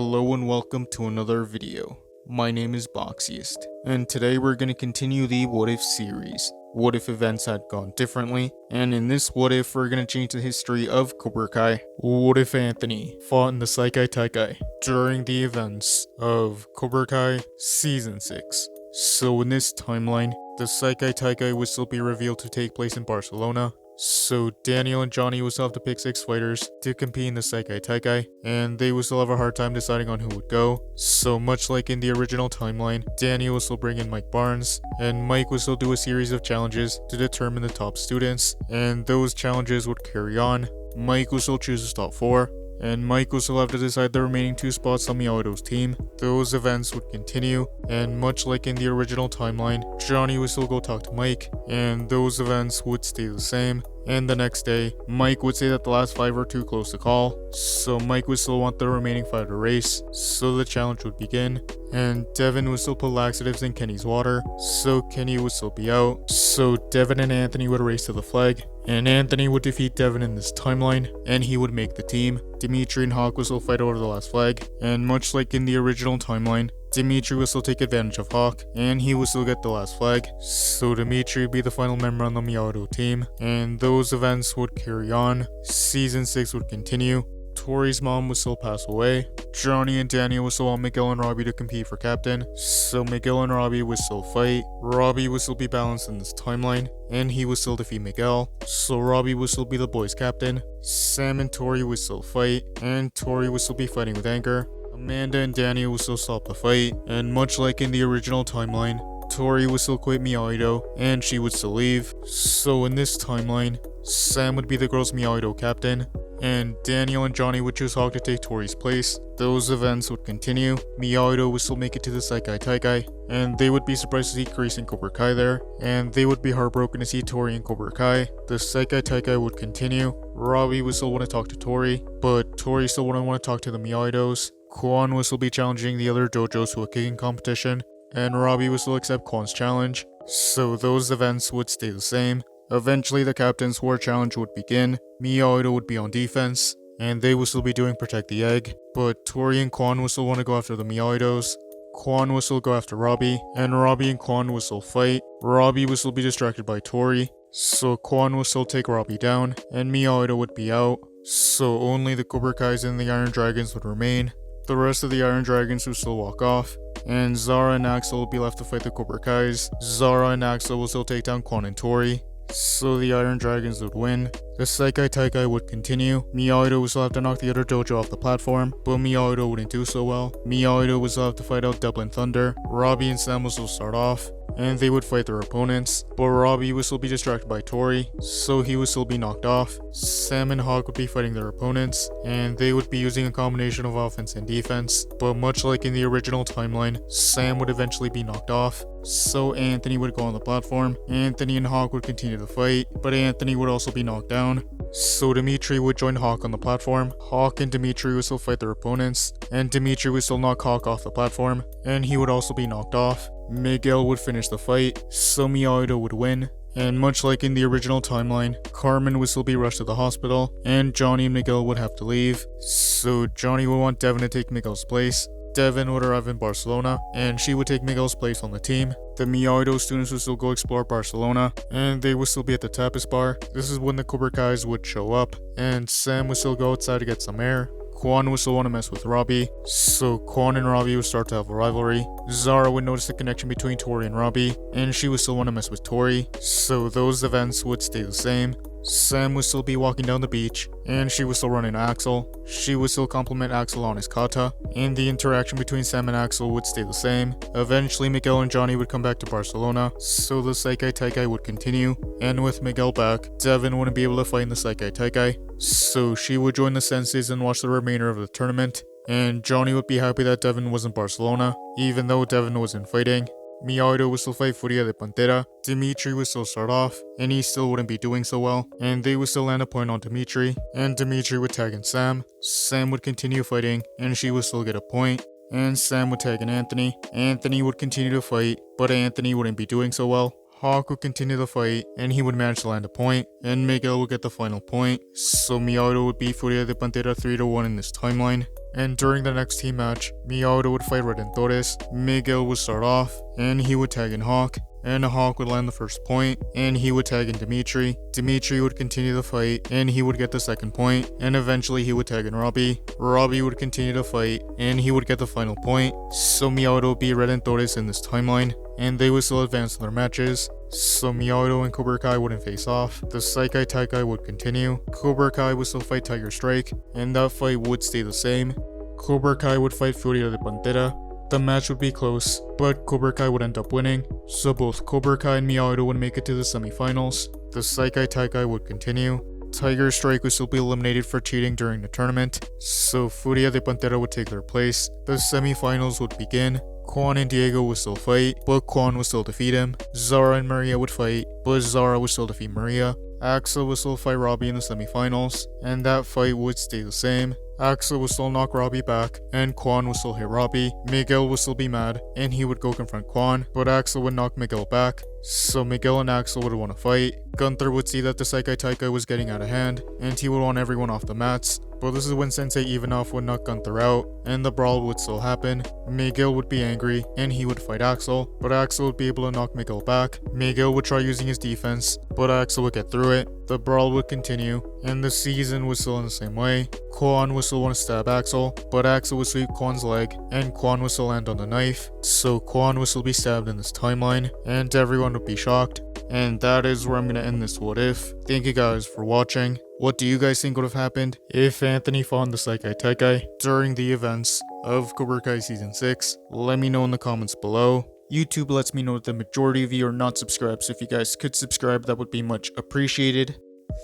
Hello and welcome to another video. My name is Boxiest, and today we're going to continue the What If series. What if events had gone differently? And in this What If, we're going to change the history of Cobra Kai. What if Anthony fought in the Sekai Taikai during the events of Cobra Kai Season 6? So in this timeline, the Sekai Taikai would still be revealed to take place in Barcelona. So Daniel and Johnny will still have to pick 6 fighters to compete in the Sekai Taikai, and they will still have a hard time deciding on who would go. So much like in the original timeline, Daniel will still bring in Mike Barnes, and Mike will still do a series of challenges to determine the top students, and those challenges would carry on. Mike will still choose his top 4, and Mike will still have to decide the remaining 2 spots on Miyamoto's team. Those events would continue, and much like in the original timeline, Johnny would still go talk to Mike, and those events would stay the same. And the next day, Mike would say that the last 5 are too close to call, so Mike would still want the remaining 5 to race, so the challenge would begin. And Devin would still put laxatives in Kenny's water, so Kenny would still be out. So Devin and Anthony would race to the flag, and Anthony would defeat Devin in this timeline, and he would make the team. Dimitri and Hawk would still fight over the last flag, and much like in the original timeline, Dimitri will still take advantage of Hawk, and he will still get the last flag. So Dimitri would be the final member on the Miyamoto team, and those events would carry on. Season 6 would continue. Tori's mom would still pass away. Johnny and Daniel would still want Miguel and Robbie to compete for captain, so Miguel and Robbie would still fight. Robbie would still be balanced in this timeline, and he would still defeat Miguel, so Robbie would still be the boys' captain. Sam and Tori would still fight, and Tori would still be fighting with Anchor. Amanda and Daniel would still stop the fight, and much like in the original timeline, Tori would still quit Miyagi-Do, and she would still leave. So in this timeline, Sam would be the girls' Miyagi-Do captain, and Daniel and Johnny would choose Hawk to take Tori's place. Those events would continue. Miyagi-Do would still make it to the Sekai Taikai, and they would be surprised to see Chris and Cobra Kai there, and they would be heartbroken to see Tori and Cobra Kai. The Sekai Taikai would continue. Robbie would still want to talk to Tori, but Tori still wouldn't want to talk to the Miyagi-Dos. Quan would still be challenging the other dojos to a kicking competition, and Robbie would still accept Quan's challenge, so those events would stay the same. Eventually the Captain's War Challenge would begin. Miyagi-Do would be on defense, and they would still be doing Protect the Egg, but Tori and Quan would still want to go after the Miyagi-Dos. Quan would still go after Robbie, and Robbie and Quan would still fight. Robbie would still be distracted by Tori, so Quan would still take Robbie down, and Miyagi-Do would be out, so only the Cobra Kais and the Iron Dragons would remain. The rest of the Iron Dragons would still walk off, and Zara and Axel would be left to fight the Cobra Kais. Zara and Axel will still take down Quan and Tori, so the Iron Dragons would win. The Sekai Taikai would continue. Miyagi-Do would still have to knock the other dojo off the platform, but Miyagi-Do wouldn't do so well. Miyagi-Do would still have to fight out Dublin Thunder. Robbie and Sam would still start off, and they would fight their opponents, but Robbie would still be distracted by Tori, so he would still be knocked off. Sam and Hawk would be fighting their opponents, and they would be using a combination of offense and defense, but much like in the original timeline, Sam would eventually be knocked off, so Anthony would go on the platform. Anthony and Hawk would continue to fight, but Anthony would also be knocked down, so Dimitri would join Hawk on the platform. Hawk and Dimitri would still fight their opponents, and Dimitri would still knock Hawk off the platform, and he would also be knocked off. Miguel would finish the fight, so Miyagi-Do would win. And much like in the original timeline, Carmen would still be rushed to the hospital, and Johnny and Miguel would have to leave. So Johnny would want Devin to take Miguel's place. Devin would arrive in Barcelona, and she would take Miguel's place on the team. The Miyagi-Do students would still go explore Barcelona, and they would still be at the tapas bar. This is when the Cobra Kais would show up, and Sam would still go outside to get some air. Quan would still want to mess with Robbie, so Quan and Robbie would start to have a rivalry. Zara would notice the connection between Tori and Robbie, and she would still want to mess with Tori, so those events would stay the same. Sam would still be walking down the beach, and she would still run into Axel. She would still compliment Axel on his kata, and the interaction between Sam and Axel would stay the same. Eventually Miguel and Johnny would come back to Barcelona, so the Sekai Taikai would continue, and with Miguel back, Devin wouldn't be able to fight in the Sekai Taikai, so she would join the senseis and watch the remainder of the tournament, and Johnny would be happy that Devin was in Barcelona, even though Devin wasn't fighting. Miyagi-Do would still fight Furia de Pantera. Dimitri would still start off, and he still wouldn't be doing so well, and they would still land a point on Dimitri, and Dimitri would tag in Sam. Sam would continue fighting, and she would still get a point, and Sam would tag in Anthony. Anthony would continue to fight, but Anthony wouldn't be doing so well. Hawk would continue the fight, and he would manage to land a point, and Miguel would get the final point, so Miyagi-Do would beat Furia de Pantera 3-1 in this timeline. and during the next team match, Miyamoto would fight Redentores, Miguel would start off, and he would tag in Hawk, and Hawk would land the first point, and he would tag in Dimitri. Dimitri would continue the fight, and he would get the second point, and eventually he would tag in Robbie. Robbie would continue to fight, and he would get the final point. So Miyamoto beat Redentores in this timeline, and they would still advance in their matches. So Miyamoto and Cobra Kai wouldn't face off, the Sekai Taikai would continue, Cobra Kai would still fight Tiger Strike, and that fight would stay the same. Cobra Kai would fight Furia de Pantera. The match would be close, but Cobra Kai would end up winning, so both Cobra Kai and Miyamoto would make it to the semifinals. The Sekai Taikai would continue. Tiger Strike would still be eliminated for cheating during the tournament, so Furia de Pantera would take their place. The semifinals would begin. Quan and Diego would still fight, but Quan would still defeat him. Zara and Maria would fight, but Zara would still defeat Maria. Axel would still fight Robbie in the semifinals, and that fight would stay the same. Axel would still knock Robbie back, and Quan would still hit Robbie. Miguel would still be mad, and he would go confront Quan, but Axel would knock Miguel back. So Miguel and Axel would want to fight. Gunther would see that the Sekai Taikai was getting out of hand, and he would want everyone off the mats. But this is when Sensei Ivanov would knock Gunther out, and the brawl would still happen. Miguel would be angry, and he would fight Axel, but Axel would be able to knock Miguel back. Miguel would try using his defense, but Axel would get through it. The brawl would continue, and the season was still in the same way. Quan would still want to stab Axel, but Axel would sweep Quan's leg, and Quan would still land on the knife. So Quan would still be stabbed in this timeline, and everyone would be shocked. And that is where I'm going to end this what if. Thank you guys for watching. What do you guys think would have happened if Anthony fought the Sekai Taikai during the events of Cobra Kai Season 6? Let me know in the comments below. YouTube lets me know that the majority of you are not subscribed, so if you guys could subscribe, that would be much appreciated.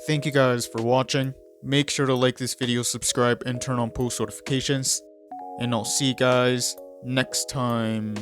Thank you guys for watching. Make sure to like this video, subscribe, and turn on post notifications. And I'll see you guys next time.